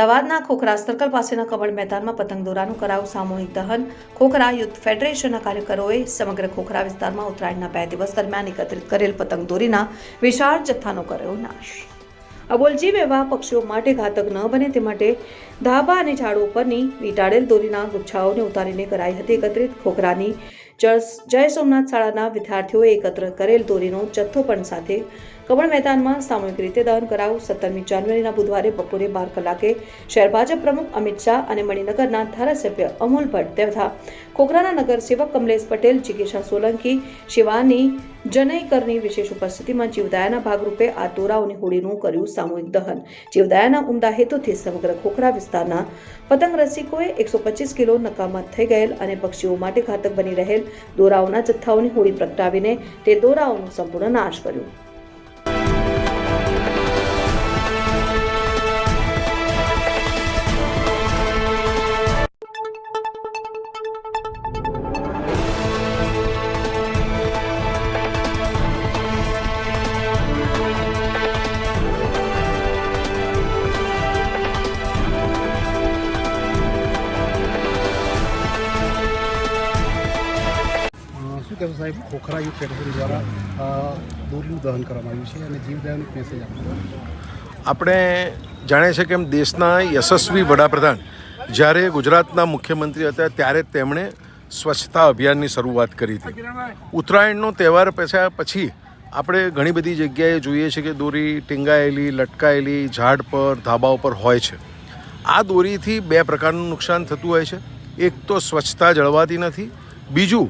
અમદાવાદના ખોખરા સર્કલ પાસેના કમળ મેદાનમાં પતંગ દોરાનું કરાયું સામૂહિક દહન। ખોખરા યુથ ફેડરેશનના કાર્યકરોએ સમગ્ર ખોખરા વિસ્તારમાં ઉત્તરાયણના 2 દિવસ દરમિયાન એકત્રિત કરેલ પતંગ દોરીના વિશાળ જથ્થાનો કર્યો નાશ। અબોલજીવ એવા પક્ષીઓ માટે ઘાતક ન બને તે માટે ધાબા અને ઝાડો ઉપરની વીંટાળેલ દોરીના ગુચ્છાઓને ઉતારીને કરાઈ હતી એકત્રિત। ખોખરાની જય સોમનાથ શાળાના વિદ્યાર્થીઓએ એકત્ર કરેલ દોરીનો જથ્થો પણ સાથે કમળ મેદાનમાં સામૂહિક રીતે દહન કરાયું। 17મી જાન્યુઆરીના બુધવારે બપોરે 12 કલાકે શહેર ભાજપ પ્રમુખ અમિત શાહ અને મણિનગરના ધારાસભ્ય અમોલ ભટ્ટ તથા ખોખરાના નગરસેવક કમલેશ પટેલ, જિગીશા સોલંકી, શિવાની જનૈકરની વિશેષ ઉપસ્થિતિમાં જીવદયાના ભાગરૂપે આ દોરાઓની હોડીનું કર્યું સામૂહિક દહન। જીવદયાના ઉમદા હેતુથી સમગ્ર ખોખરા વિસ્તારના પતંગ રસિકોએ 125 કિલો નકામત થઈ ગયેલ અને પક્ષીઓ માટે ઘાતક બની રહેલ દોરાઓના જથ્થાઓની હોડી પ્રગટાવીને તે દોરાઓનો સંપૂર્ણ નાશ કર્યો। સાહેબ, ખોખરા યુથ ફેડરેશન દ્વારા દોરીનું દહન કરવામાં આવ્યું છે અને જીવદયાનો મેસેજ આપ્યો। આપણે જાણીએ છીએ કે દેશના યશસ્વી વડાપ્રધાન જ્યારે ગુજરાતના મુખ્યમંત્રી હતા ત્યારે તેમણે સ્વચ્છતા અભિયાનની શરૂઆત કરી હતી। ઉત્તરાયણનો તહેવાર પછી આપણે ઘણી બધી જગ્યાએ જોઈએ છીએ કે દોરી ટીંગાયેલી, લટકાયેલી ઝાડ પર, ધાબા ઉપર હોય છે। આ દોરીથી 2 પ્રકારનું નુકસાન થતું હોય છે। એક તો સ્વચ્છતા જળવાતી નથી, બીજું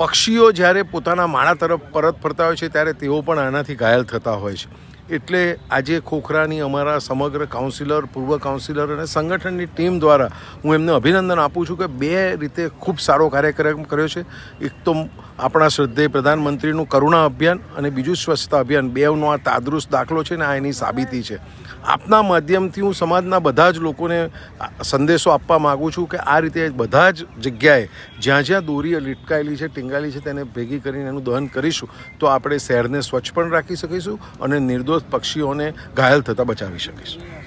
પક્ષીઓ જ્યારે પોતાના માળા તરફ પરત ફરતા હોય છે ત્યારે તેઓ પણ આનાથી ઘાયલ થતા હોય છે। એટલે આજે ખોખરાની અમારા સમગ્ર કાઉન્સિલર, પૂર્વ કાઉન્સિલર અને સંગઠનની ટીમ દ્વારા હું એમને અભિનંદન આપું છું કે 2 રીતે ખૂબ સારો કાર્યક્રમ કર્યો છે। એક તો આપણા શ્રદ્ધેય પ્રધાનમંત્રીનું કરુણા અભિયાન અને બીજું સ્વચ્છતા અભિયાન, બેવનો આ તાદરુસ્ત દાખલો છે ને આ એની સાબિતી છે। આપના માધ્યમથી હું સમાજના બધા જ લોકોને સંદેશો આપવા માગું છું કે આ રીતે બધા જ જગ્યાએ જ્યાં જ્યાં દોરી લટકાયેલી છે, ટીંગાયેલી છે તેને ભેગી કરીને એનું દહન કરીશું તો આપણે શહેરને સ્વચ્છ પણ રાખી શકીશું અને નિર્દોષ પક્ષીઓને ઘાયલ થતાં બચાવી શકીશું।